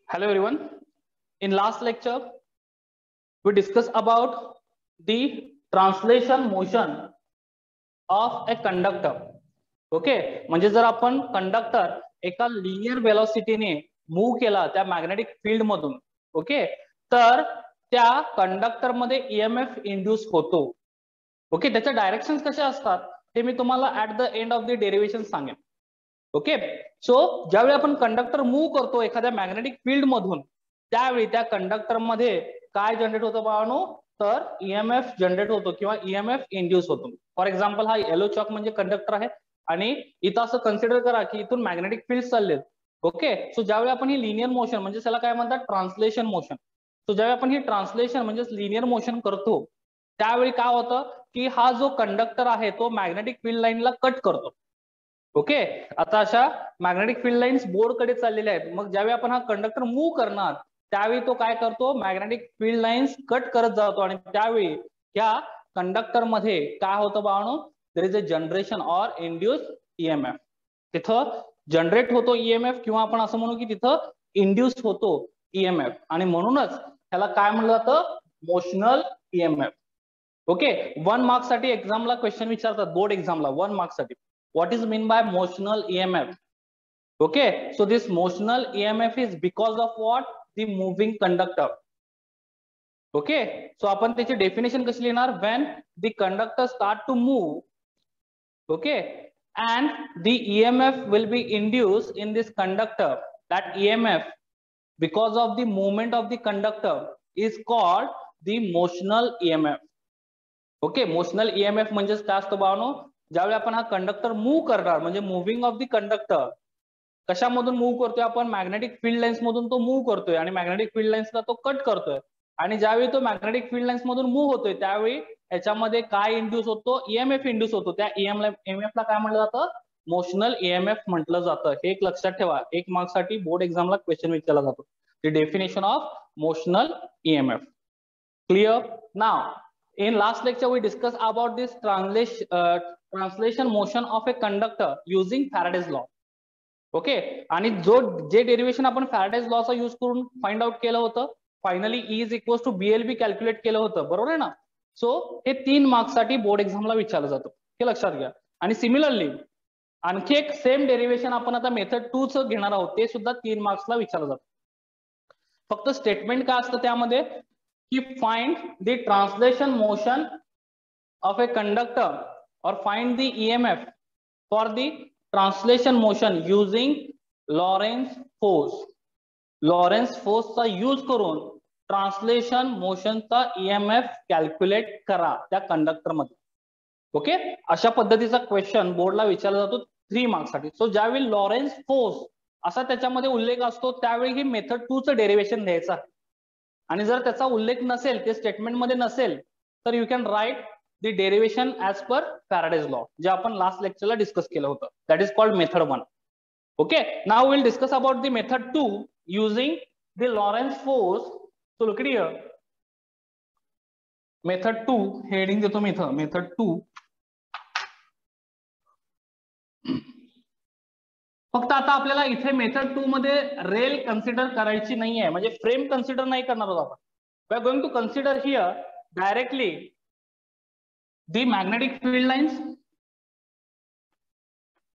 Hello everyone. In last lecture, we discussed about the translation motion of a conductor. Okay, म्हणजे जर आपण conductor एका linear वेलोसिटीने move केला त्या मॅग्नेटिक फील्ड मधून, ओके, तर त्या कंडक्टर मध्ये ईएमएफ इंड्यूस होतो. ओके, त्याच्या डायरेक्शन्स कशा असतात ते मी तुम्हाला at the end of the derivation सांगेन. ओके, सो ज्यावेळी आपण कंडक्टर मूव्ह करतो एखाद्या मॅग्नेटिक फील्ड मधून, त्यावेळी त्या कंडक्टर मध्ये काय जनरेट होतं बाळांनो, तर ईएमएफ जनरेट होतो किंवा ईएमएफ इंड्यूस होतो. फॉर एक्झाम्पल हा येलो चॉक म्हणजे कंडक्टर आहे आणि इथं असं कन्सिडर करा की इथून मॅग्नेटिक फील्ड चाललेत. ओके, सो ज्यावेळी आपण ही लिनियर मोशन म्हणजे त्याला काय म्हणतात ट्रान्सलेशन मोशन, सो ज्यावेळी आपण ही ट्रान्सलेशन म्हणजे लिनियर मोशन करतो त्यावेळी काय होतं की हा जो कंडक्टर आहे तो मॅग्नेटिक फील्ड लाईनला कट करतो. ओके, आता अशा मॅग्नेटिक फील्ड लाईन्स बोर्ड कडे चाललेल्या आहेत. मग ज्यावेळी आपण हा कंडक्टर मूव्ह करणार त्यावेळी तो काय करतो, मॅग्नेटिक फील्ड लाईन्स कट करत जातो आणि त्यावेळी या कंडक्टर मध्ये काय होतं बाळांनो, there is a generation or induce EMF. तिथं जनरेट होतो ईएमएफ किंवा आपण असं म्हणू की तिथं इंड्यूस होतो ईएमएफ आणि म्हणूनच त्याला काय म्हणलं जातं, मोशनल ईएमएफ. ओके, 1 मार्क साठी एक्झामला क्वेश्चन विचारतात, बोर्ड एक्झामला 1 मार्क साठी, what is mean by motional EMF? Okay, so this motional EMF is because of what? The moving conductor. Okay, so आपण त्याची डेफिनेशन कशी लिहिणार, when the conductor start to move, okay, and the EMF will be induced in this conductor, that EMF because of the movement of the conductor is called the motional EMF. Okay, motional EMF म्हणजे काय असतं बाळांनो, ज्यावेळी आपण हा conductor move करणार म्हणजे moving of the conductor, कशामधून मूव्ह करतोय आपण, मॅग्नेटिक फील्ड लाईन्स मधून तो मूव्ह करतोय आणि मॅग्नेटिक फील्ड लाईन्सला तो कट करतोय आणि ज्यावेळी तो मॅग्नेटिक फील्ड लाईन्स मधून मूव्ह होतोय त्यावेळी याच्यामध्ये काय इंड्यूस होतो, ईएमएफ इंड्यूस होतो. त्या ईएमएफ ला काय म्हटलं जातं, मोशनल ईएमएफ म्हटलं जातं. हे एक लक्षात ठेवा, 1 मार्क साठी बोर्ड एक्झामला क्वेश्चन विचारला जातो, the definition of motional EMF. Clear? Now in last lecture we discussed about this translation motion of a conductor using Faraday's law. Okay, आणि जे डेरिव्हेशन आपण फॅराडेज लॉचा यूज करून फाइंड आउट केलं होतं, finally E is equal to BLB calculate केलं होतं, बरोबर आहे ना. सो हे 3 मार्क्स साठी बोर्ड एक्झामला विचारलं जातं, हे लक्षात घ्या. आणि सिमिलरली आणखी एक सेम डेरिव्हेशन आपण आता मेथड 2 च घेणार आहोत, ते सुद्धा 3 मार्क्सला विचारलं जातं. फक्त स्टेटमेंट काय असतं त्यामध्ये की find the translation motion of a conductor or find the EMF for the translation motion using Lorentz force. Lorentz force चा यूज करून ट्रान्सलेशन मोशनचा EMF कॅल्क्युलेट करा त्या कंडक्टर मध्ये. ओके, अशा पद्धतीचा क्वेश्चन बोर्डला विचारला जातो 3 मार्क्स साठी. सो ज्यावेळी लॉरेन्स फोर्स असा त्याच्यामध्ये उल्लेख असतो त्यावेळी ही मेथड 2 चं डेरिव्हेशन द्यायचं आहे. आणि जर त्याचा उल्लेख नसेल, ते स्टेटमेंट मध्ये नसेल, तर you can write the derivation as per Faraday's law, जे आपण लास्ट लेक्चरला डिस्कस केलं होतं. That is called method 1. Okay, now will discuss about the method 2 using the Lawrence force. So look it here, method 2 heading देतो मी इथं, method 2. फक्त आता आपल्याला इथे मेथड 2 मध्ये रेल कन्सिडर करायची नाहीये, म्हणजे फ्रेम कन्सिडर नाही करणार आहोत आपण. We are going to consider here directly the magnetic field lines.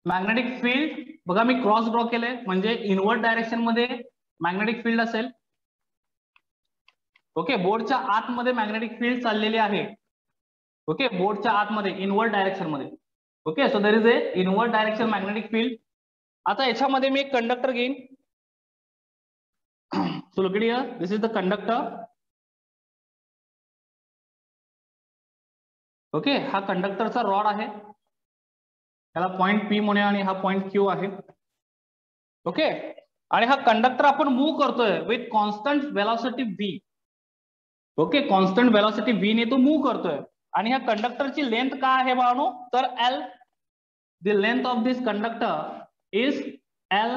Magnetic field बघा मी क्रॉस ड्रॉ केलंय, म्हणजे इनवर्ड डायरेक्शन मध्ये मॅग्नेटिक फील्ड असेल. ओके, बोर्डच्या आतमध्ये मॅग्नेटिक फील्ड चाललेली आहे. ओके, बोर्डच्या आतमध्ये इनवर्ड डायरेक्शन मध्ये. Okay, so there is a inward direction magnetic field. आता याच्यामध्ये मी एक कंडक्टर घेईन. So look it here, this is the conductor. Okay, हा कंडक्टरचा रॉड आहे, त्याला पॉइंट P म्हणूया आणि हा पॉइंट Q आहे. ओके, आणि हा कंडक्टर आपण मूव्ह करतोय with constant velocity V. Okay, constant velocity V ने तो मूव्ह करतोय आणि ह्या कंडक्टरची लेंथ काय आहे बाळांनो, तर L. The length of this conductor is L.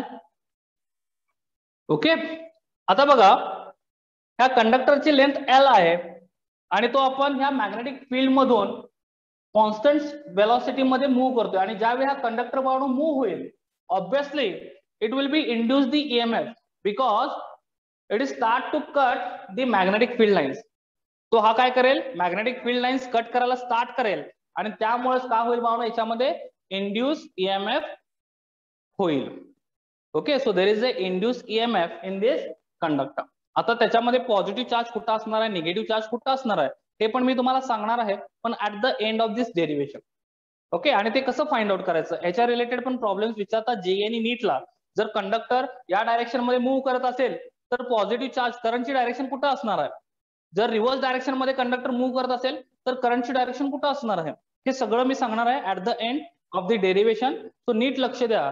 Okay, आता बघा ह्या कंडक्टरची लेंथ L आहे आणि तो आपण ह्या मॅग्नेटिक फील्ड मधून कॉन्स्टंट वेलॉसिटी मध्ये मूव्ह करतोय आणि ज्यावेळी हा कंडक्टर बाळांनो मूव्ह होईल, obviously it will be induce the EMF because it is start to cut the magnetic field lines. तो हा काय करेल, मॅग्नेटिक फील्ड लाईन्स कट करायला स्टार्ट करेल आणि त्यामुळेच काय होईल भावना, याच्यामध्ये इंड्यूस ईएमएफ होईल. Okay, so there is a induce EMF in this conductor. आता त्याच्यामध्ये पॉझिटिव्ह चार्ज कुठं असणार आहे, निगेटिव्ह चार्ज कुठं असणार आहे हे पण मी तुम्हाला सांगणार आहे, पण at the end of this derivation. Okay, आणि ते कसं फाइंड आउट करायचं, याच्या रिलेटेड पण प्रॉब्लेम्स विचारतात जेईई आणि नीटला. जर कंडक्टर या डायरेक्शन मध्ये मूव्ह करत असेल तर पॉझिटिव्ह चार्ज करंटची डायरेक्शन कुठं असणार आहे, जर रिव्हर्स डायरेक्शन मध्ये कंडक्टर मूव्ह करत असेल तर करंटची डायरेक्शन कुठं असणार आहे, हे सगळं मी सांगणार आहे at the end of the derivation. So नीट लक्ष द्या.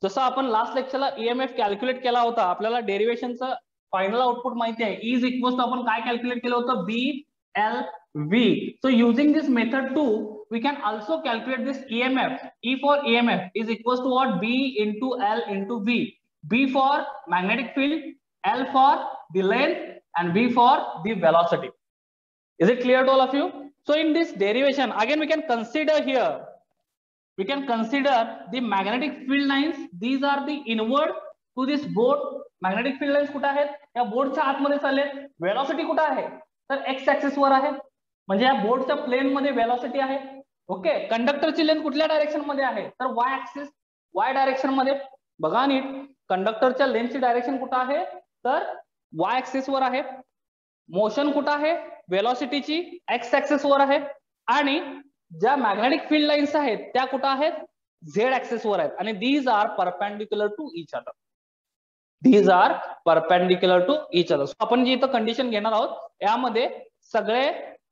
जसं आपण लास्ट लेक्चरला ईएमएफ कॅल्क्युलेट केला होता, आपल्याला डेरिव्हेशनचं फायनल आउटपुट माहिती आहे, इज इक्वल्स टू आपण काय कॅल्क्युलेट केलं होतं, BLV. So using this method too, we can also calculate this EMF. E for EMF is equals to what, B into L into V. B for magnetic field, L for the length, and V for the velocity. Is it clear to all of you? So in this derivation, again we can consider here, we can consider the magnetic field lines. These are the inward to this board. Magnetic field lines कुठे आहेत, या बोर्डच्या आतमध्ये चालले. Velocity कुठे आहे, तर x axis वर आहे, म्हणजे या बोर्डच्या प्लेन मध्ये वेलॉसिटी आहे. ओके, कंडक्टरची लेंथ कुठल्या डायरेक्शन मध्ये आहे, तर वाय ऍक्सिस, वाय डायरेक्शन मध्ये. बघा नीट, कंडक्टरच्या लेंथची डायरेक्शन कुठं आहे, तर वाय ऍक्सिस वर आहे. मोशन कुठं आहे, वेलॉसिटीची एक्स ऍक्सिस वर आहे. आणि ज्या मॅग्नेटिक फील्ड लाईन्स आहेत त्या कुठं आहेत, झेड ऍक्सिस वर आहेत. आणि these are perpendicular to each other. These are perpendicular to each other. So आपण जी इथं कंडिशन घेणार आहोत, यामध्ये सगळे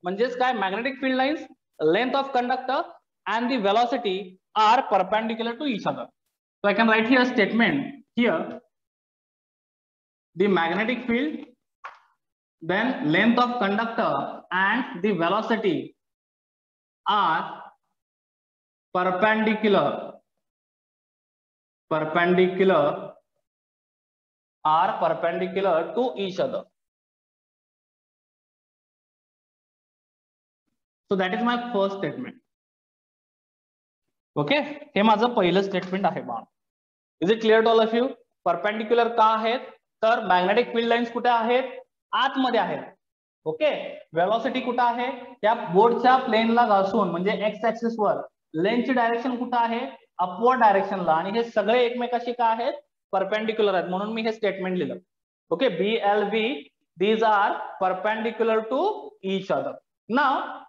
म्हणजेच काय, magnetic field lines, length of conductor and the velocity are perpendicular to each other. So I can write here a statement here, the magnetic field, then length of conductor and the velocity are perpendicular to each other. So that is my first statement. Okay, हे माझं पहिलं statement आहे बाळ. Is it clear to all of you? Perpendicular का आहेत, तर magnetic field lines कुठे आहेत, आतमध्ये आहेत. ओके, वेलॉसिटी कुठे आहे, त्या बोर्डच्या प्लेनला घासून म्हणजे एक्स ऍक्सिस वर. लेंथची डायरेक्शन कुठे आहे, अपवर्ड डायरेक्शनला. आणि हे सगळे एकमेकाशी काय आहेत, परपेंडिक्युलर आहेत, म्हणून मी हे स्टेटमेंट लिहिलं. Okay, BLV, these are perpendicular to each other. Now,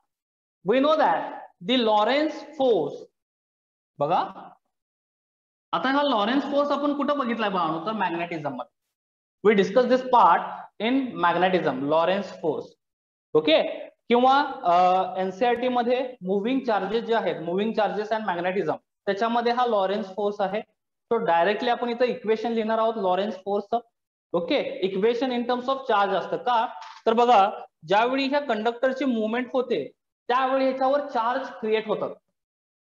we know that the Lorentz force, बघा, आता हा लॉरेन्स फोर्स आपण कुठं बघितलाय बाळांनो, तर मॅग्नेटिझम मध्ये. We discuss this part in magnetism, Lorentz force. Okay, किंवा एनसीईआरटी मध्ये मुव्हिंग चार्जेस जे आहेत, मुव्हिंग चार्जेस अँड मॅग्नेटिझम, त्याच्यामध्ये हा लॉरेन्स फोर्स आहे. तो डायरेक्टली आपण इथं इक्वेशन लिहिणार आहोत लॉरेन्स फोर्सचं. Okay, equation in terms of charge असतं का, तर बघा, ज्यावेळी ह्या कंडक्टरची मुवमेंट होते त्यावेळी ह्याच्यावर चार्ज क्रिएट होतात.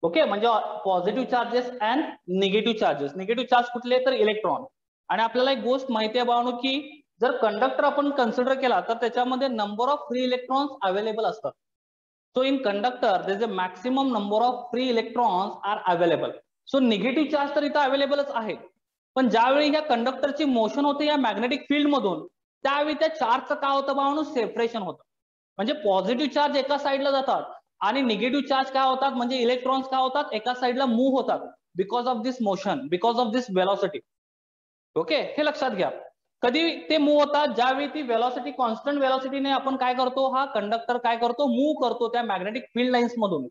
ओके, म्हणजे positive charges and negative charges. Negative charge कुठले, तर इलेक्ट्रॉन. आणि आपल्याला एक गोष्ट माहिती आहे बाळांनो, की जर कंडक्टर आपण कन्सिडर केला तर त्याच्यामध्ये number of free electrons available असतात. So in conductor there is a maximum number of free electrons are available. So negative charge तर इथं अवेलेबलच आहे, पण ज्यावेळी ह्या कंडक्टरची मोशन होते या मॅग्नेटिक फील्ड मधून, त्यावेळी त्या चार्जचं काय होतं बाळांनो, सेपरेशन होतं. म्हणजे पॉझिटिव्ह चार्ज एका साईडला जातात आणि निगेटिव्ह चार्ज काय होतात, म्हणजे इलेक्ट्रॉन्स काय होतात, एका साईडला मूव्ह होतात, because of this motion, because of this velocity. Okay, हे लक्षात घ्या. कधी ते मूव्ह होतात, ज्यावेळी ती वेलॉसिटी कॉन्स्टंट वेलॉसिटीने आपण काय करतो, हा कंडक्टर काय करतो, मूव्ह करतो त्या मॅग्नेटिक फील्ड लाईन्स मधून,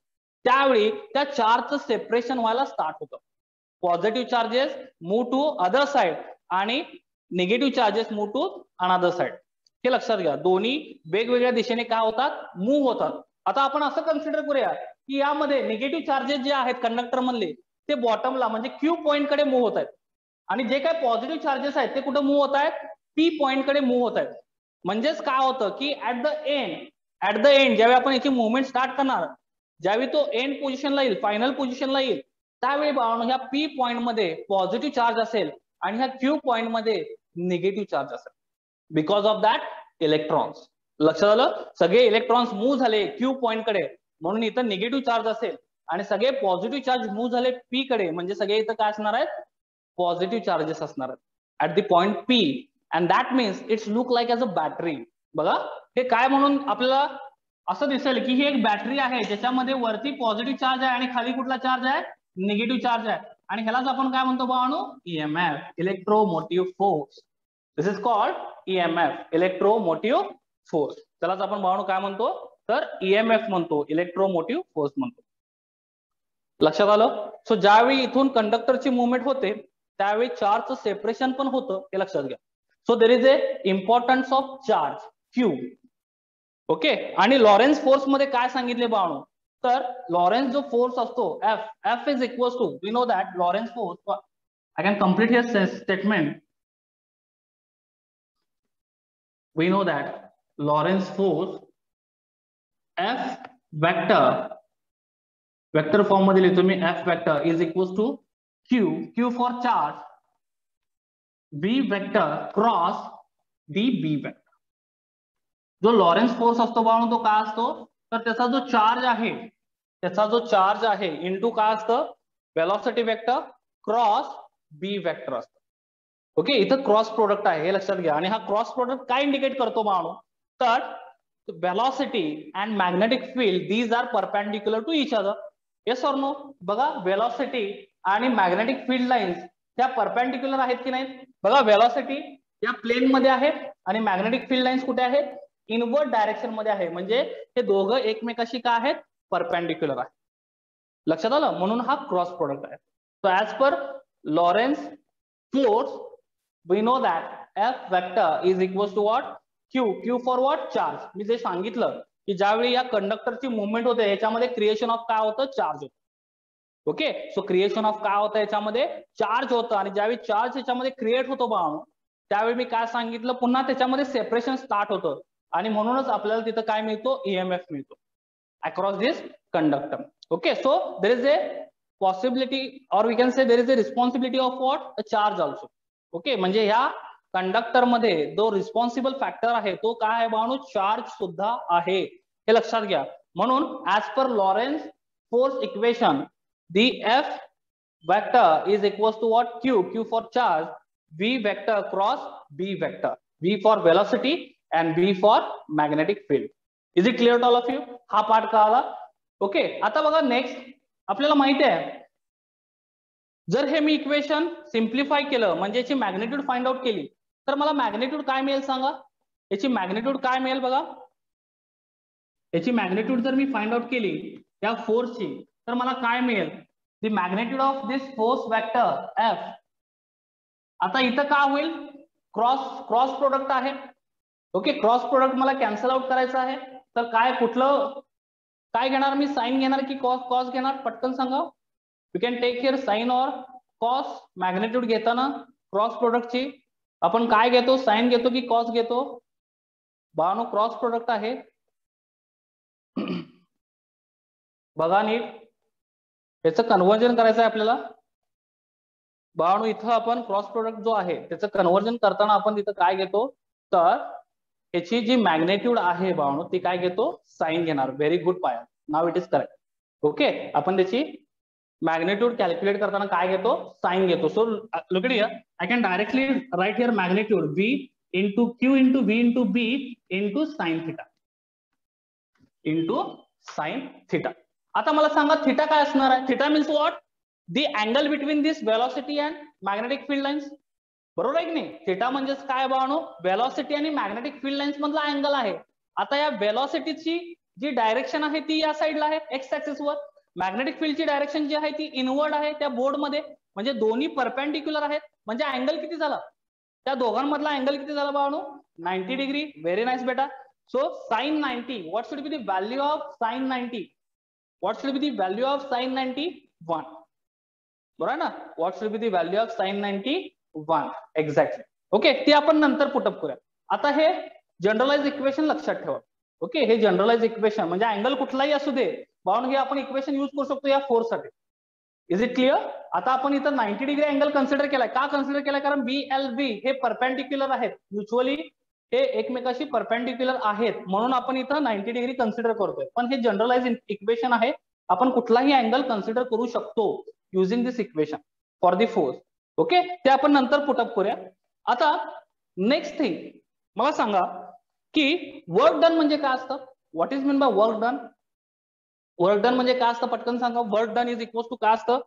त्यावेळी त्या चार्जचं सेपरेशन व्हायला स्टार्ट होतं. Positive charges move to other side आणि negative charges move to another side. हे लक्षात घ्या, दोन्ही वेगवेगळ्या दिशेने काय होतात, मूव्ह होतात. आता आपण असं कन्सिडर करूया की यामध्ये निगेटिव्ह चार्जेस जे आहेत कंडक्टर मधले, ते बॉटमला म्हणजे क्यू पॉईंट कडे मूव्ह होत आहेत, आणि जे काही पॉझिटिव्ह चार्जेस आहेत ते कुठे मूव्ह होत आहेत, पी पॉईंट कडे मूव्ह होत आहेत. म्हणजेच काय होतं की ऍट द एंड ज्यावेळी आपण याची मुवमेंट स्टार्ट करणार, ज्यावेळी तो एंड पोझिशनला येईल, फायनल पोझिशनला येईल, त्यावेळी बाळांनो ह्या पी पॉईंट मध्ये पॉझिटिव्ह चार्ज असेल आणि ह्या क्यू पॉईंट मध्ये निगेटिव्ह चार्ज असेल, बिकॉज ऑफ दॅट इलेक्ट्रॉन्स. लक्षात आलं, सगळे इलेक्ट्रॉन्स मूव्ह झाले क्यू पॉईंट कडे, म्हणून इथं निगेटिव्ह चार्ज असेल, आणि सगळे पॉझिटिव्ह चार्ज मूव्ह झाले पी कडे, म्हणजे सगळे इथं काय असणार आहेत, पॉझिटिव्ह चार्जेस असणार आहेत at the point P. And that means it's look like as a battery. बघा हे काय म्हणून आपल्याला असं दिसेल की ही एक बॅटरी आहे ज्याच्यामध्ये वरती पॉझिटिव्ह चार्ज आहे आणि खाली कुठला चार्ज आहे, निगेटिव्ह चार्ज आहे. आणि ह्यालाच आपण काय म्हणतो बाळांनो, EMF, electromotive force. This is called EMF, electromotive force. त्यालाच आपण बाळांनो काय म्हणतो, तर ईएमएफ म्हणतो, इलेक्ट्रोमोटिव्ह फोर्स म्हणतो. लक्षात आलं. सो ज्यावेळी इथून कंडक्टरची मुवमेंट होते त्यावेळी चार्जचं सेपरेशन पण होतं, हे लक्षात घ्या. So there is a importance of charge Q. Okay. आणि लॉरेन्स फोर्स मध्ये काय सांगितले बाळांनो, तर लॉरेन्स जो फोर्स असतो F is equals to, we know that Lorentz force, I can complete here statement. We know that Lorentz force F vector form मध्ये लिहितो मी, F vector is equals to Q for charge, B vector cross D B vector. जो Lorentz force असतो बाळांनो तो काय असतो, तर त्याचा जो चार्ज आहे इंटू काय असतं, वेलॉसिटी वेक्टर क्रॉस बी वेक्टर असतं. ओके. इथं क्रॉस प्रोडक्ट आहे हे लक्षात घ्या. आणि हा क्रॉस प्रोडक्ट काय इंडिकेट करतो बाळांनो, तर velocity and magnetic field these are perpendicular to each other. Yes or no. बघा वेलॉसिटी आणि मॅग्नेटिक फील्ड लाईन्स त्या परपेंडिक्युलर आहेत की नाही. बघा वेलॉसिटी या प्लेन मध्ये आहे आणि मॅग्नेटिक फील्ड लाईन्स कुठे आहेत, इनवर्ड डायरेक्शन मध्ये आहे. म्हणजे हे दोघं एकमेकाशी काय आहेत, परपेंडिक्युलर आहे. लक्षात आलं. म्हणून हा क्रॉस प्रोडक्ट आहे. So as per Lorentz force we know that F vector is equals to what, Q for what, charge. मी जे सांगितलं की ज्यावेळी या कंडक्टरची मुवमेंट होते याच्यामध्ये क्रिएशन ऑफ काय होतं, चार्ज होतं. ओके. सो क्रिएशन ऑफ काय होतं, याच्यामध्ये चार्ज होतं. आणि ज्यावेळी चार्ज याच्यामध्ये क्रिएट होतो बाळांनो त्यावेळी मी काय सांगितलं, पुन्हा त्याच्यामध्ये सेपरेशन स्टार्ट होतं. आणि म्हणूनच आपल्याला तिथं काय मिळतो, ईएमएफ मिळतो across this conductor. Okay. So there is a possibility और we can say there is a responsibility of what, a charge also. Okay. म्हणजे ह्या कंडक्टर मध्ये जो रिस्पॉन्सिबल फॅक्टर आहे तो काय आहे बाळांनो, चार्ज सुद्धा आहे, हे लक्षात घ्या. म्हणून as per Lorentz force equation the F vector is equals to what, Q for charge, v vector cross b vector, v for velocity and B for magnetic field. Is it clear to all of you? हा part कळाला. Okay. आता बघा next, आपल्याला माहिती आहे जर हे मी equation simplify केलं म्हणजे याची मॅग्नेट्यूड फाइंड आउट केली तर मला मॅग्नेट्यूड काय मिळेल सांगा. याची मॅग्नेट्यूड काय मिळेल बघा. याची मॅग्नेट्यूड जर मी फाइंड आउट केली या फोर्सची तर मला काय मिळेल, the magnitude of this force vector F. आता इथं काय होईल, क्रॉस प्रोडक्ट आहे. ओके. क्रॉस प्रोडक्ट मला कॅन्सल आउट करायचं आहे तर काय कुठलं काय घेणार मी, साइन घेणार की कॉस घेणार, पटकन सांगा. You can take here sine और कॉस. मॅग्नेट्यूड घेताना क्रॉस प्रोडक्टची आपण काय घेतो, साइन घेतो की कॉस घेतो बाळांनो. क्रॉस प्रोडक्ट आहे बघा नीट, याचं कन्व्हर्जन करायचं आहे आपल्याला बाळांनो. इथं आपण क्रॉस प्रोडक्ट जो आहे त्याचं कन्व्हर्जन करताना आपण तिथं काय घेतो, तर याची जी मॅग्नेट्यूड आहे बाळांनो ती काय घेतो, साइन घेणार. व्हेरी गुड पाया, now it is correct. Okay. आपण त्याची मॅग्नेट्यूड कॅल्क्युलेट करताना काय घेतो, साइन घेतो. So look it here, I can directly right here magnitude v into Q into v into b into sine theta into sine theta. आता मला सांगा theta काय असणार आहे. Theta means what, the angle between this velocity and magnetic field lines. बरोबर आहे की नाही. थिटा म्हणजेच काय बाळांनो, वेलोसिटी आणि मॅग्नेटिक फील्ड लाईन्स मधला अँगल आहे. आता या वेलोसिटीची जी डायरेक्शन आहे ती या साईडला आहे एक्स ऍक्सिस वर, मॅग्नेटिक फील्डची डायरेक्शन जी आहे ती इनवर्ड आहे त्या बोर्ड मध्ये. म्हणजे दोन्ही परपेंडिक्युलर आहेत. म्हणजे अँगल किती झाला, त्या दोघांमधला अँगल किती झाला बाळांनो, 90 डिग्री. व्हेरी नाईस बेटा. So sine 90, what should be the value of sine 90, what should be the value of sine 91. बरोबर ना, what should be the value of sine 91 exactly. Okay. ते आपण नंतर पुटअप करूया. आता हे जनरलाइज इक्वेशन लक्षात ठेवा. ओके. हे जनरलाइज इक्वेशन म्हणजे अँगल कुठलाही असू दे बाळांनो हे आपण इक्वेशन यूज करू शकतो या फोर्स साठी. Is it clear. आता आपण इथं 90 डिग्री अँगल कन्सिडर केलाय. का कन्सिडर केलाय, कारण बी एल बी हे परपेंडिक्युलर आहेत, म्युच्युअली हे एकमेकाशी परपेंडिक्युलर आहेत म्हणून आपण इथं 90 डिग्री कन्सिडर करतोय. पण हे जनरलाइज इक्वेशन आहे, आपण कुठलाही अँगल कन्सिडर करू शकतो using this equation for the force. Okay. ते आपण नंतर पुटअप करूया. आता नेक्स्ट थिंग मला सांगा की वर्क डन म्हणजे काय असतं. What is mean by work done. Work done म्हणजे काय असतं पटकन सांगा. Work done is equal to काय असतं.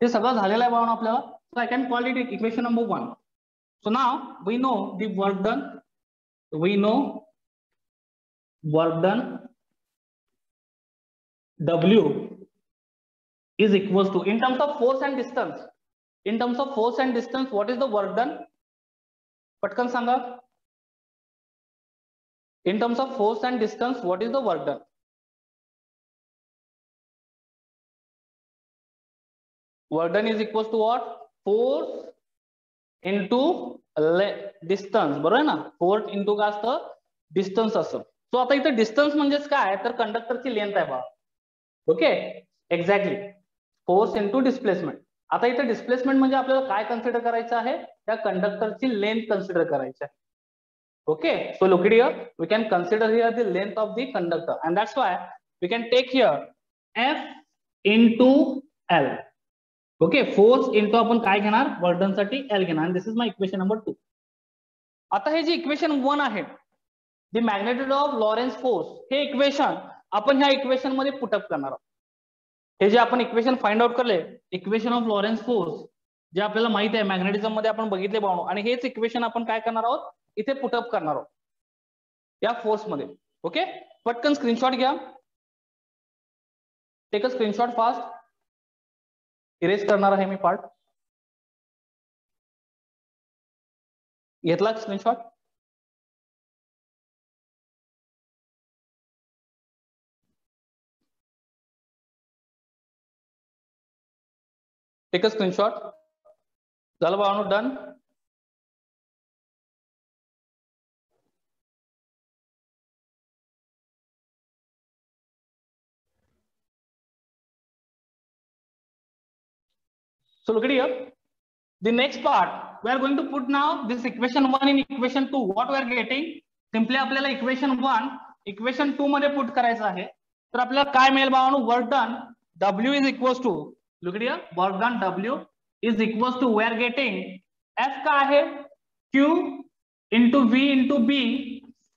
हे सगळं झालेलं आहे बाळा आपल्याला. So I can call it equation number 1. So now we know the work done. We know work done W is equals to, in terms of force and distance, in terms of force and distance, what is the work done. पटकन सांगा. In terms of force and distance, what is the work done. Work done is equals to what. Force into distance. बरोबर आहे ना. Force into काय असतं distance असतं. So आता इथे डिस्टन्स म्हणजेच काय तर कंडक्टरची लेंथ आहे बा. Okay exactly. Force into displacement. आता इथे डिस्प्लेसमेंट म्हणजे आपल्याला काय कन्सिडर करायचं आहे त्या कंडक्टरची लेंथ कन्सिडर करायची आहे. Okay so look here, we can consider here the length of the conductor and that's why we can take here F into L. Okay force into आपण काय घेणार वर्क डन साठी L घेणार आणि दिस is my equation number 2. आता हे जे equation 1 आहे the magnitude of Lawrence force, हे इक्वेशन आपण ह्या इक्वेशन मध्ये पुटअप करणार आहोत. हे जे आपण इक्वेशन फाइंड आउट करले इक्वेशन ऑफ लॉरेन्स फोर्स जे आपल्याला माहित आहे मॅग्नेटिझम मध्ये आपण बघितले बाळू आणि हेच इक्वेशन आपण काय करणार आहोत इथे पुटअप करणार आहोत या फोर्स मध्ये. ओके पटकन स्क्रीनशॉट घ्या. Take a screenshot fast. Erase करणार आहे मी पार्ट. घेतला स्क्रीनशॉट. Take a screenshot. झालं बाळू done. So look at here. The next part we are going to put now this equation 1 in equation 2. What we are getting simply आपल्याला equation 1 equation 2 मध्ये put करायचं आहे. तर आपल्याला काय मिळेल बाळांनो work done W is equals to look at here work done W is equals to we are getting F का आहे Q into V into B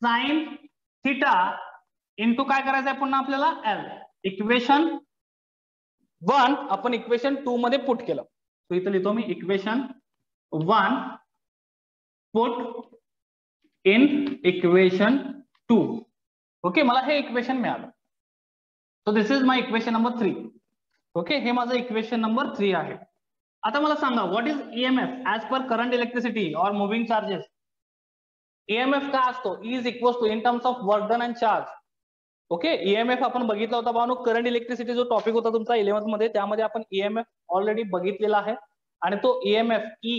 sin theta into काय करायचं आहे पुन्हा आपल्याला L. इक्वेशन 1 आपण इक्वेशन 2 मध्ये पुट केलं. तो इथं लिहितो मी equation 1 put in equation 2. Okay मला हे इक्वेशन मिळालं. So this is my equation number 3. Okay हे माझं इक्वेशन नंबर 3 आहे. आता मला सांगा what is EMF as per current electricity और मुव्हिंग चार्जेस. ईएमएफ काय असतो is equals to in terms of work done and charge. Okay EMF आपण बघितला होता भावनो करंट इलेक्ट्रिसिटी जो टॉपिक होता तुमचा 11th मध्ये त्यामध्ये आपण ईएमएफ ऑलरेडी बघितलेला आहे आणि तो ईएमएफ ई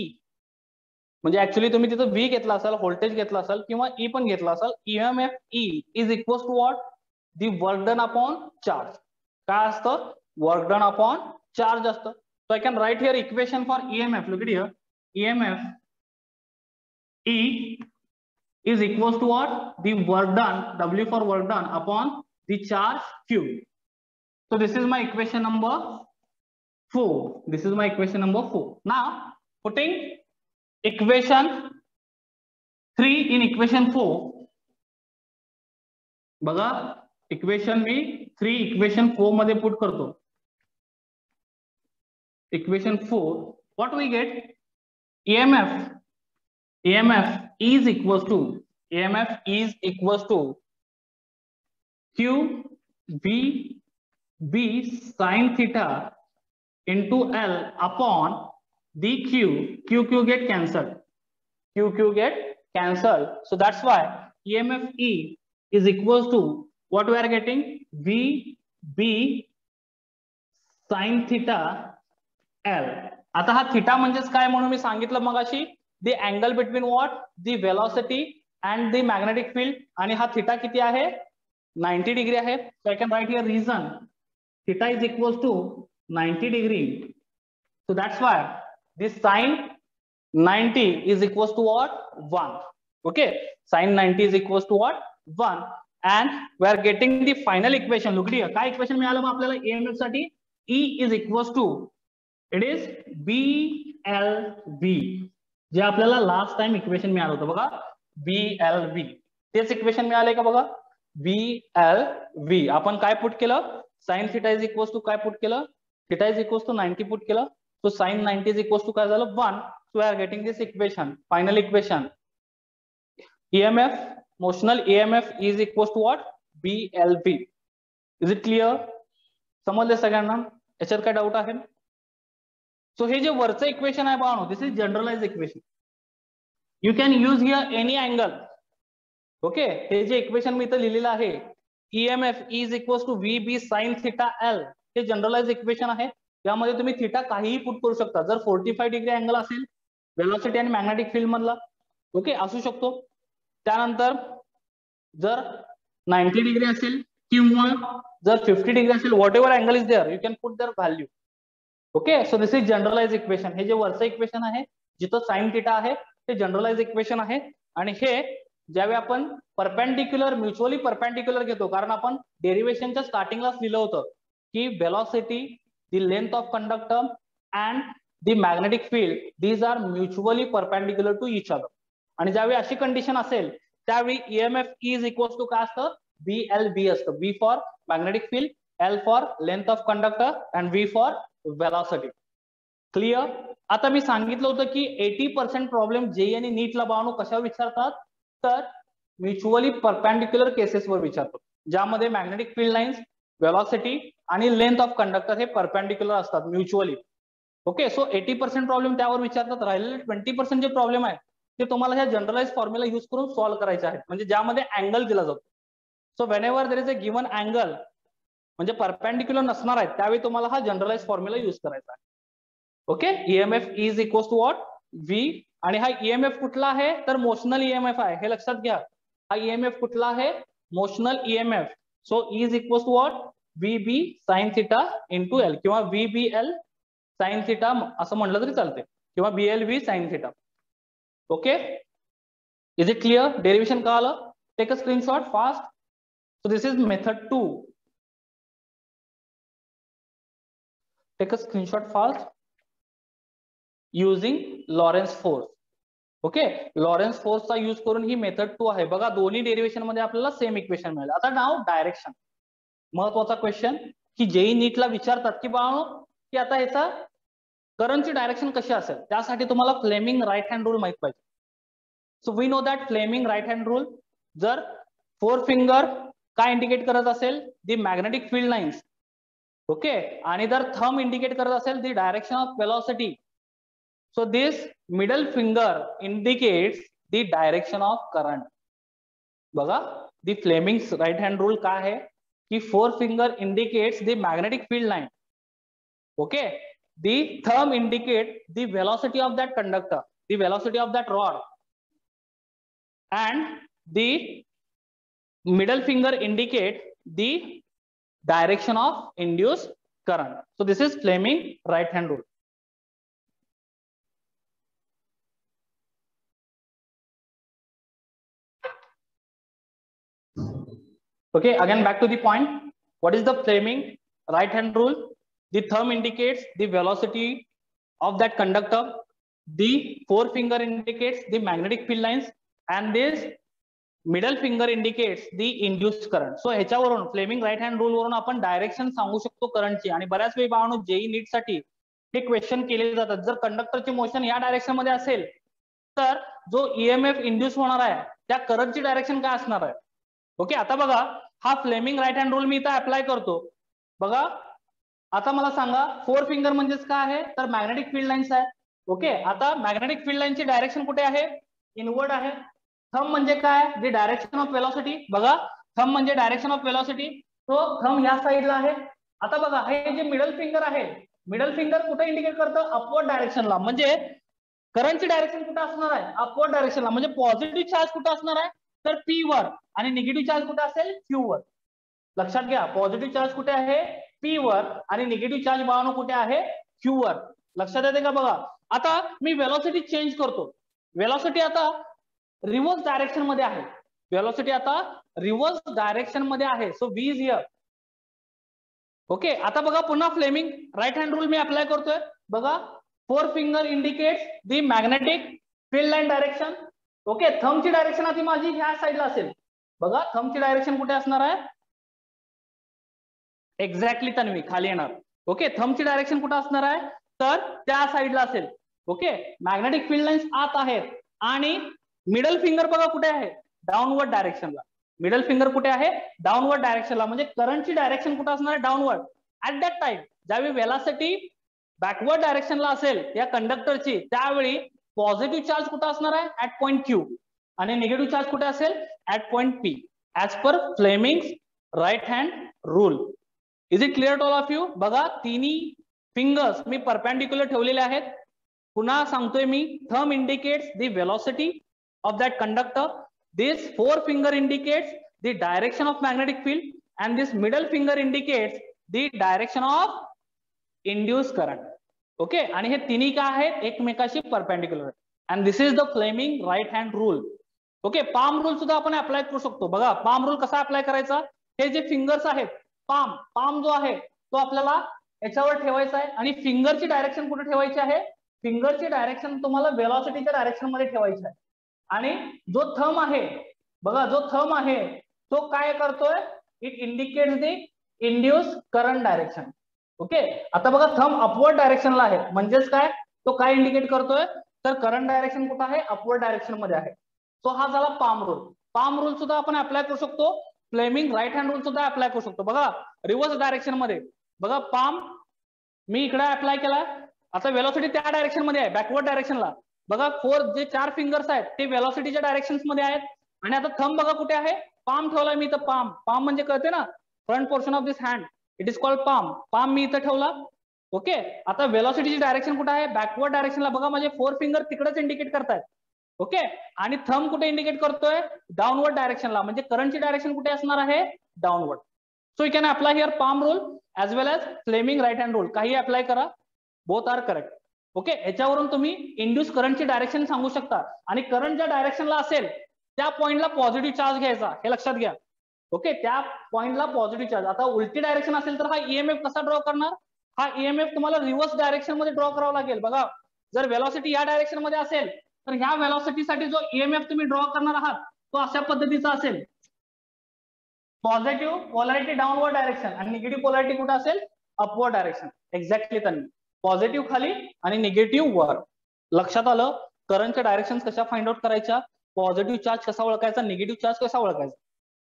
म्हणजे ऍक्च्युअली तुम्ही तिथं व्ही घेतला असाल व्होल्टेज घेतला असाल किंवा ई पण घेतला असाल. EMF E is equals to what the work done upon charge. काय असतं वर्क डन अपॉन चार्ज असतं. So I can write here equation for EMF. Look it here EMF E is equals to what the work done W for work done upon the charge Q. So this is my equation number 4. This is my equation number 4. Now putting equation 3 in equation 4. बघा equation मी 3 equation 4 मध्ये put करतो. Equation 4 what we get EMF is equals to Q V B sin theta into L upon the Q get cancelled. Q get cancelled. So that's why EMF E is equals to what we are getting V B sin theta L. आता हा theta म्हणजेच काय म्हणून मी सांगितलं मगाशी the angle between what the velocity and the magnetic field आणि हा theta किती आहे 90 डिग्री आहे. So I can write here reason theta is equals to 90 degree. So that's why this sin 90 is equals to what 1. Okay sin 90 is equals to what 1 and we are getting the final equation. Look here काय equation मिळालं मग आपल्याला EMF साठी E is equals to it is BLV. जे आपल्याला last time equation मिळालं होतं बघा, VLV, तेच इक्वेशन मिळालंय का बघा, VLV. आपण काय पुट केलं, sine theta is equals to काय पुट केलं, theta is equals to 90 put केलं. So sine 90 is equals to काय झालं 1. So we are getting this equation, final equation. EMF, motional EMF is equals to what, BLV. Is it clear? समजले सगळ्यांना? याच्यात काय doubt आहे? So हे जे वरचं इक्वेशन आहे बाळांनो, this is generalise equation. You can use here any angle. Okay, हे जे इक्वेशन मी इथं लिहिलेलं आहे, EMF is equals to VB sine theta L, हे जनरलाइज इक्वेशन आहे. यामध्ये तुम्ही थिटा काहीही पुट करू शकता. जर 45 डिग्री अँगल असेल वेलोसिटी आणि मॅग्नेटिक फील्ड मधला, ओके, असू शकतो. त्यानंतर जर 90 डिग्री असेल किंवा जर 50 डिग्री असेल, whatever angle is there, you can put there value. Okay, so this is generalise equation. हे जे वरचं इक्वेशन आहे जिथं साइन थिटा आहे ते जनरलाइज इक्वेशन आहे. आणि हे ज्यावेळी आपण परपेंडिक्युलर, म्युच्युअली परपेंडिक्युलर घेतो, कारण आपण डेरिव्हेशनच्या स्टार्टिंगलाच लिहिलं होतं की velocity, the length of conductor and the magnetic field, these are mutually perpendicular to each other. आणि ज्यावेळी अशी कंडिशन असेल त्यावेळी EMF इज इक्वल्स टू काय असतं, BLV असतं. B for magnetic field, L for length of conductor and V for velocity. Clear? आता मी सांगितलं होतं की 80% प्रॉब्लेम JEE आणि नीटला बाळांनो कशावर विचारतात, तर म्युच्युअली परपेंडिक्युलर केसेसवर विचारतो, ज्यामध्ये मॅग्नेटिक फील्ड लाईन्स, वेलॉसिटी आणि लेंथ ऑफ कंडक्टर हे परपेंडिक्युलर असतात म्युच्युअली. ओके, सो 80% प्रॉब्लेम त्यावर विचारतात. राहिलेले 20% जे प्रॉब्लेम आहे ते तुम्हाला ह्या जनरलाइज फॉर्म्युला युज करून सॉल्व्ह करायचे आहेत, म्हणजे ज्यामध्ये अँगल दिला जातो. So whenever there is a given angle म्हणजे परपेंडिक्युलर नसणार आहे, त्यावेळी तुम्हाला हा जनरलाइज फॉर्म्युला युज करायचा आहे. Okay, EMF is equals to what, V. आणि हा EMF कुठला आहे, तर मोशनल EMF आहे, हे लक्षात घ्या. हा EMF कुठला आहे, motional EMF. So is equals to what, VB sine theta into L, किंवा VBL साइन थिटा असं म्हटलं तरी चालते, किंवा BLV sine theta. Okay, is it clear? Derivation का आलं? Take a screenshot fast. So this is method 2. Take a screenshot fast using Lorentz force. Okay, Lorentz फोर्सचा use करून ही मेथड 2 आहे. बघा, दोन्ही डेरिव्हेशन मध्ये आपल्याला सेम इक्वेशन मिळेल. आता नाव डायरेक्शन, महत्वाचा क्वेश्चन की JEE नीटला विचारतात की बाळांनो की आता ह्याचा करंटची डायरेक्शन कशी असेल, त्यासाठी तुम्हाला फ्लेमिंग राईट हँड रूल माहित पाहिजे. So we know that Fleming right hand rule, जर 4 फिंगर काय इंडिकेट करत असेल, the magnetic field lines. Okay, आणि जर थंब इंडिकेट करत असेल the direction of velocity, so this middle finger indicates the direction of current. बघा, the Fleming's right hand rule काय आहे की 4 finger indicates the magnetic field line. Okay, the thumb indicates the velocity of that conductor, the velocity of that rod, and the middle finger indicates the direction of induced current. So this is Fleming right hand rule. Okay, again back to the point. What is the Fleming right hand rule? The thumb indicates the velocity of that conductor, the forefinger indicates the magnetic field lines, and this middle finger indicates the induced current. So ह्याच्यावरून Fleming right hand rule वरून आपण direction सांगू शकतो करंटची. आणि बऱ्याच वेळी बाळांनो JEE नीट साठी हे क्वेश्चन केले जातात. जर कंडक्टरचे मोशन या डायरेक्शन मध्ये असेल तर जो EMF इंड्यूस होणार आहे त्या करंटची डायरेक्शन काय असणार आहे. ओके, आता बघा, हा फ्लेमिंग राईट हँड रूल मी इथं अप्लाय करतो. बघा, आता मला सांगा 4 फिंगर म्हणजेच काय आहे, तर मॅग्नेटिक फील्ड लाईन्स आहे. ओके, आता मॅग्नेटिक फील्ड लाईनची डायरेक्शन कुठे आहे, इनवर्ड आहे. थंब म्हणजे काय, दी डायरेक्शन ऑफ वेलॉसिटी. बघा, थंब म्हणजे डायरेक्शन ऑफ वेलॉसिटी, तो थंब या साईडला आहे. आता बघा, हे जे मिडल फिंगर आहे, मिडल फिंगर कुठे इंडिकेट करतं, अपवर्ड डायरेक्शनला. म्हणजे करंटची डायरेक्शन कुठे असणार आहे, अपवर्ड डायरेक्शनला. म्हणजे पॉझिटिव्ह चार्ज कुठे असणार आहे, तर P वर, आणि निगेटिव्ह चार्ज कुठे असेल, Q वर. लक्षात घ्या, पॉझिटिव्ह चार्ज कुठे आहे, P वर, आणि निगेटिव्ह चार्ज बाळांनो कुठे आहे, Q वर. लक्षात येते का? बघा, आता मी वेलॉसिटी चेंज करतो. वेलॉसिटी आता रिव्हर्स डायरेक्शन मध्ये आहे. वेलॉसिटी आता रिव्हर्स डायरेक्शन मध्ये आहे. So V is here. Okay, आता बघा, पुन्हा फ्लेमिंग राईट हँड रूल मी अप्लाय करतोय. बघा, 4 finger indicates the magnetic field line direction. Okay, थंबची डायरेक्शन आधी माझी ह्या साईडला असेल. बघा थंबची डायरेक्शन कुठे असणार आहे? एक्झॅक्टली तन्वी, खाली येणार. ओके, थंबची डायरेक्शन कुठे असणार आहे? तर त्या साईडला असेल. ओके, मॅग्नेटिक फील्ड लाईन्स आत आहेत आणि मिडल फिंगर बघा कुठे आहे? डाऊनवर्ड डायरेक्शनला. मिडल फिंगर कुठे आहे? डाऊनवर्ड डायरेक्शनला. म्हणजे करंटची डायरेक्शन कुठे असणार आहे? डाऊनवर्ड. ऍट दॅट टाइम ज्यावेळी वेलॉसिटी बॅकवर्ड डायरेक्शनला असेल या कंडक्टरची, त्यावेळी पॉझिटिव्ह चार्ज कुठे असणार आहे? At point Q. आणि निगेटिव्ह चार्ज कुठे असेल? At point P, as per Fleming's right hand rule. Is it clear to all of you? बघा तिन्ही फिंगर्स मी परपेंडिक्युलर ठेवलेले आहेत. पुन्हा सांगतोय मी, thumb indicates the velocity of that conductor, this four finger indicates the direction of magnetic field, and this middle finger indicates the direction of induce current. Okay, आणि हे तिन्ही काय आहेत? एकमेकाशी perpendicular. And this is the Fleming right hand rule. Okay, palm rule सुद्धा आपण apply करू शकतो. बघा पाम रूल कसा अप्लाय करायचा? हे जे फिंगर्स आहेत, पाम जो आहे तो आपल्याला याच्यावर ठेवायचा आहे आणि फिंगरची डायरेक्शन कुठे ठेवायची आहे? फिंगरची डायरेक्शन तुम्हाला वेलॉसिटीच्या डायरेक्शन मध्ये ठेवायची आहे. आणि जो थंब आहे, बघा जो थंब आहे तो काय करतोय? It indicates the induce current direction. Okay, आता बघा थंब अपवर्ड डायरेक्शनला आहे, म्हणजेच काय? तो काय इंडिकेट करतोय? तर करंट डायरेक्शन कुठं आहे? अपवर्ड डायरेक्शन मध्ये आहे. तो हा झाला पाम रूल. पाम रूल सुद्धा आपण अप्लाय करू शकतो. फ्लेमिंग राईट हँड रूल सुद्धा अप्लाय करू शकतो. बघा रिव्हर्स डायरेक्शन मध्ये, बघा पाम मी इकडे अप्लाय केलाय. आता वेलॉसिटी त्या डायरेक्शन मध्ये आहे, बॅकवर्ड डायरेक्शनला. बघा जे 4 फिंगर्स आहेत ते वेलॉसिटीच्या डायरेक्शन मध्ये आहेत. आणि आता थंब बघा कुठे आहे? पाम ठेवलाय मी इथं. पाम म्हणजे कळते ना, front portion of this hand, it is called palm मी इथं ठेवला. ओके, आता वेलॉसिटीची डायरेक्शन कुठे आहे? बॅकवर्ड डायरेक्शनला. बघा माझे 4 फिंगर तिकडेच इंडिकेट करतायत. ओके, आणि थंब कुठे इंडिकेट करतोय? डाऊनवर्ड डायरेक्शनला. म्हणजे करंटची डायरेक्शन कुठे असणार आहे? Downward. So you can apply here palm rule as well as Fleming right hand rule. काही अप्लाय करा, बोथ आर करेक्ट. ओके, याच्यावरून तुम्ही इंड्यूस करंटची डायरेक्शन सांगू शकता. आणि करंट ज्या डायरेक्शनला असेल त्या पॉइंटला पॉझिटिव्ह चार्ज घ्यायचा, हे लक्षात घ्या. ओके, त्या पॉइंटला पॉझिटिव्ह चार्ज. आता उलटी डायरेक्शन असेल तर हा ईएमएफ कसा ड्रॉ करणार? हा ईएमएफ तुम्हाला रिव्हर्स डायरेक्शन मध्ये ड्रॉ करावा लागेल. बघा जर वेलॉसिटी या डायरेक्शन मध्ये असेल तर ह्या वेलॉसिटीसाठी जो ईएमएफ तुम्ही ड्रॉ करणार आहात तो अशा पद्धतीचा असेल. पॉझिटिव्ह पोलॅरिटी डाऊनवर्ड डायरेक्शन आणि निगेटिव्ह पोलॅरिटी कुठे असेल? Upward direction. एक्झॅक्टली त्यांनी पॉझिटिव्ह खाली आणि निगेटिव्ह वर. लक्षात आलं? करंटच्या डायरेक्शन कशा फाइंड आउट करायच्या, पॉझिटिव्ह चार्ज कसा ओळखायचा, निगेटिव्ह चार्ज कसा ओळखायचा.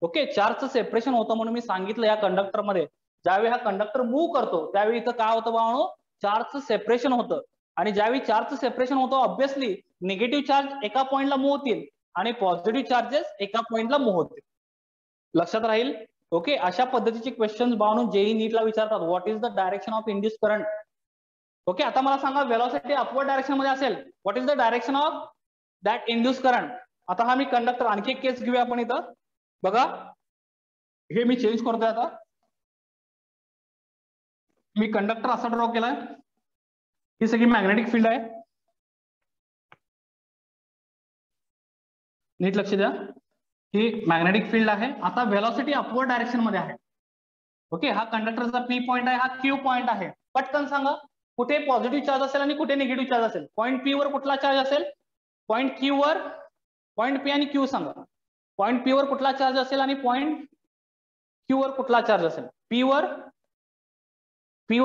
ओके, चार्जचं सेपरेशन होतं म्हणून मी सांगितलं या कंडक्टरमध्ये. ज्यावेळी हा कंडक्टर मूव्ह करतो त्यावेळी इथं काय होतं बाळांनो? चार्जचं सेपरेशन होतं. आणि ज्यावेळी चार्जचं सेपरेशन होतं ऑब्व्हियसली निगेटिव्ह चार्ज एका पॉइंटला मूव्ह होतील आणि पॉझिटिव्ह चार्जेस एका पॉइंटला मूव्ह होतील. लक्षात राहील? ओके, अशा पद्धतीचे क्वेश्चन बाळांनो जेई नीटला विचारतात. What is the direction of induce current? Okay, आता मला सांगा वेलॉसिटी अपवर्ड डायरेक्शन मध्ये असेल, what is the direction of that induce current? आता हा मी कंडक्टर आणखी एक केस घेऊया आपण इथं. बघा हे मी चेंज करतोय. आता मी कंडक्टर असा ड्रॉ केलाय. ही सगळी मॅग्नेटिक फील्ड आहे. नीट लक्ष द्या, ही मॅग्नेटिक फील्ड आहे. आता वेलॉसिटी अपवर्ड डायरेक्शन मध्ये आहे. ओके, हा कंडक्टरचा पी पॉइंट आहे, हा क्यू पॉइंट आहे. पटकन सांगा कुठे पॉझिटिव्ह चार्ज असेल आणि कुठे निगेटिव्ह चार्ज असेल? पॉइंट पी वर कुठला चार्ज असेल? पॉइंट क्यू वर. पॉइंट पी आणि क्यू सांगा. पॉइंट पी वर कुठला चार्ज असेल आणि पॉइंट क्यू वर कुठला चार्ज असेल? पी वर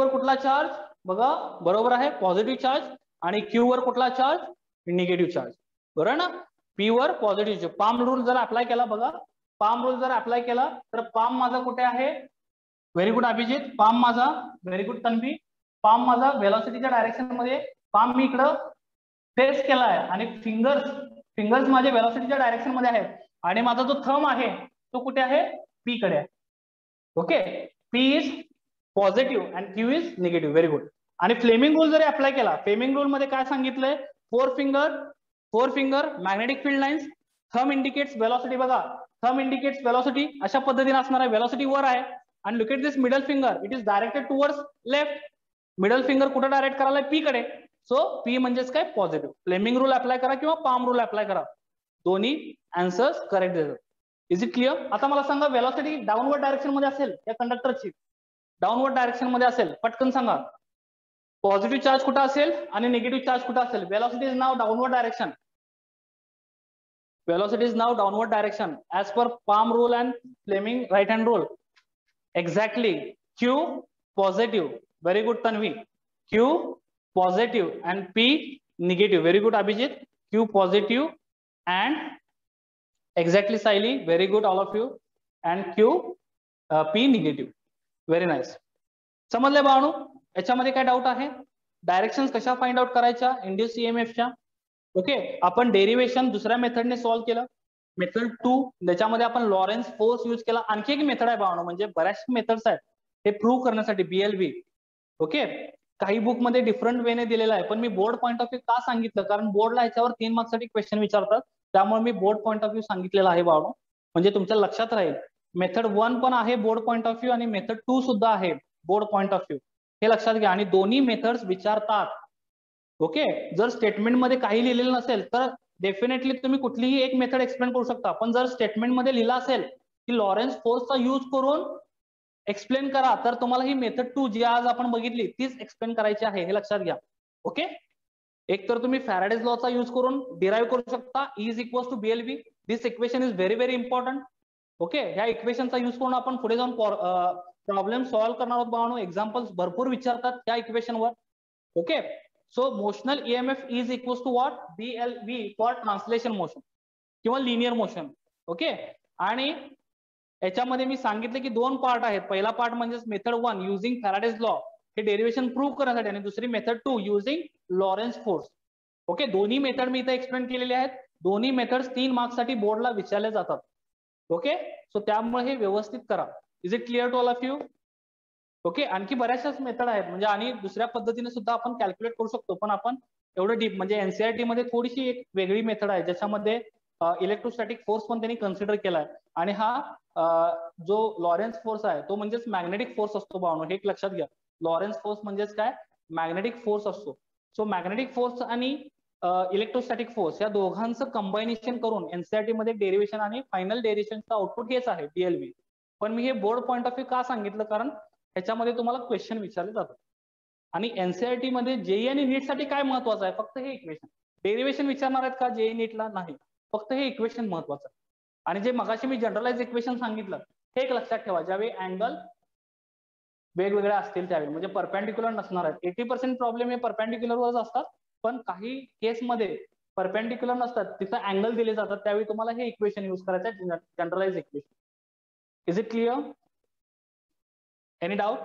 कुठला चार्ज? बघा बरोबर आहे, पॉझिटिव्ह चार्ज. आणि क्यू वर कुठला चार्ज? Negative charge. बरोबर ना? पी वर पॉझिटिव्ह. पाम रूल जर अप्लाय केला, बघा पाम रूल जर अप्लाय केला तर पाम माझा कुठे आहे? Very good Abhijit. पाम माझा, व्हेरी गुड तन्वी. पाम माझा वेलॉसिटीच्या डायरेक्शन मध्ये, पाम मी इकडं फेस केला आहे आणि फिंगर्स माझे वेलॉसिटीच्या डायरेक्शन मध्ये आहेत. आणि माझा जो थंब आहे तो कुठे आहे? पी कडे आहे. Okay, P is positive and Q is negative. Very good. आणि फ्लेमिंग रूल जरी अप्लाय केला, फ्लेमिंग रूल मध्ये काय सांगितलंय? Four finger magnetic field lines, thumb indicates velocity. बघा थंब इंडिकेट्स वेलॉसिटी अशा पद्धतीने असणार आहे. वेलॉसिटी वर आहे आणि look at this middle finger, it is directed towards left. Middle finger कुठे डायरेक्ट करायला? पी कडे. सो पी म्हणजेच काय? पॉझिटिव्ह. फ्लेमिंग रूल अप्लाय करा किंवा पाम रूल अप्लाय करा, दोन्ही आन्सर्स करेक्ट देतात. Is it clear? आता मला सांगा वेलॉसिटी डाऊनवर्ड डायरेक्शन मध्ये असेल या कंडक्टरची, डाऊनवर्ड डायरेक्शन मध्ये असेल, पटकन सांगा पॉझिटिव्ह चार्ज कुठे असेल आणि निगेटिव्ह चार्ज कुठे असेल? Velocity is now downward direction. velocity is now downward direction as per palm rule and Fleming right hand rule. Exactly. Q positive. Very good, Tanvi. Q positive and P negative. Very good, Abhijit. Q positive and exactly, Saili. Very good, all of you. And Q P negative. Very nice. समजले बाळांनो? याच्यामध्ये काय doubt आहे? Directions कशा find out करायच्या induce ईएमएफच्या? Okay, आपण derivation दुसऱ्या मेथडने solve केलं. मेथड 2 त्याच्यामध्ये आपण लॉरेन्स फोर्स यूज केला. आणखी एक मेथड आहे बाळांनो, म्हणजे बऱ्याच मेथड्स आहेत हे प्रूव्ह करण्यासाठी BLV. ओके, काही बुक मध्ये डिफरंट वेने दिलेला आहे, पण मी बोर्ड पॉईंट ऑफ व्ह्यू का सांगितलं, कारण बोर्डला ह्याच्यावर 3 मार्क्ससाठी क्वेश्चन विचारतात, त्यामुळे मी बोर्ड पॉईंट ऑफ व्ह्यू सांगितलेला आहे बाळांनो, म्हणजे तुमच्या लक्षात राहील. मेथड 1 पण आहे बोर्ड पॉईंट ऑफ व्ह्यू आणि मेथड 2 सुद्धा आहे बोर्ड पॉईंट ऑफ व्ह्यू, हे लक्षात घ्या. आणि दोन्ही मेथड्स विचारतात. ओके, जर स्टेटमेंट मध्ये काही लिहिलेलं नसेल तर डेफिनेटली तुम्ही कुठलीही एक मेथड एक्सप्लेन करू शकता, पण जर स्टेटमेंट मध्ये लिहिलं असेल की लॉरेन्स फोर्सचा यूज करून एक्सप्लेन करा, तर तुम्हाला ही मेथड 2 जी आज आपण बघितली तीच एक्सप्लेन करायची आहे, हे लक्षात घ्या. ओके, एक तर तुम्ही फॅराडेज लॉचा यूज करून डिराईव्ह करू शकता, E is equals to BLV. This equation is very very important. Okay, ह्या इक्वेशनचा यूज करून आपण पुढे जाऊन प्रॉब्लेम सॉल्व्ह करणार आहोत बाळांनो. एक्झाम्पल्स भरपूर विचारतात त्या इक्वेशनवर. Okay, so motional EMF is equals to what? BLV for translation motion किंवा लिनियर मोशन. ओके, आणि याच्यामध्ये मी सांगितलं की 2 पार्ट आहेत. पहिला पार्ट म्हणजे मेथड 1 युझिंग फॅराडेज लॉ, हे डेरिव्हेशन प्रूव्ह करण्यासाठी, आणि दुसरी method 2 using Lawrence force. Okay, दोन्ही मेथड मी इथे एक्सप्लेन केलेले आहेत. दोन्ही मेथड्स 3 मार्क्ससाठी बोर्डला विचारले जातात. ओके, सो त्यामुळे हे व्यवस्थित करा. Is it clear to all of you? Okay, आणखी बऱ्याचशाच मेथड आहेत, म्हणजे आणि दुसऱ्या पद्धतीने सुद्धा आपण कॅल्क्युलेट करू शकतो, पण आपण एवढं डीप, म्हणजे एनसीईआरटी मध्ये थोडीशी एक वेगळी मेथड आहे ज्याच्यामध्ये इलेक्ट्रोस्टॅटिक फोर्स पण त्यांनी कन्सिडर केलाय. आणि हा जो लॉरेन्स फोर्स आहे तो म्हणजेच मॅग्नेटिक फोर्स असतो बाळांनो, हे एक लक्षात घ्या. लॉरेन्स फोर्स म्हणजेच काय? मॅग्नेटिक फोर्स असतो. सो मॅग्नेटिक फोर्स आणि इलेक्ट्रोस्टॅटिक फोर्स या दोघांचं कंबायनेशन करून एनसीईआरटी मध्ये डेरिव्हेशन आणि फायनल डेरिव्हेशनचा आउटपुट हेच आहे BLV. पण मी हे बोर्ड पॉईंट ऑफ व्ह्यू का सांगितलं, कारण ह्याच्यामध्ये तुम्हाला क्वेश्चन विचारले जातात. आणि एनसीईआरटी मध्ये जेई आणि नीट साठी काय महत्वाचं आहे? फक्त हे इक्वेशन. डेरिव्हेशन विचारणार आहेत का जेई नीटला? नाही, फक्त हे इक्वेशन महत्वाचं आहे. आणि जे मगाशी मी जनरलाइज इक्वेशन सांगितलं हे एक लक्षात ठेवा, ज्यावेळी अँगल वेगवेगळ्या असतील त्यावेळी, म्हणजे परपेंडिक्युलर नसणार आहेत. 80% प्रॉब्लेम हे परपेंडिक्युलरवरच असतात, पण काही केसमध्ये परपेंडिक्युलर नसतात, तिथं अँगल दिले जातात, त्यावेळी तुम्हाला हे इक्वेशन यूज करायचं आहे, generalize equation. Is it clear? Any doubt?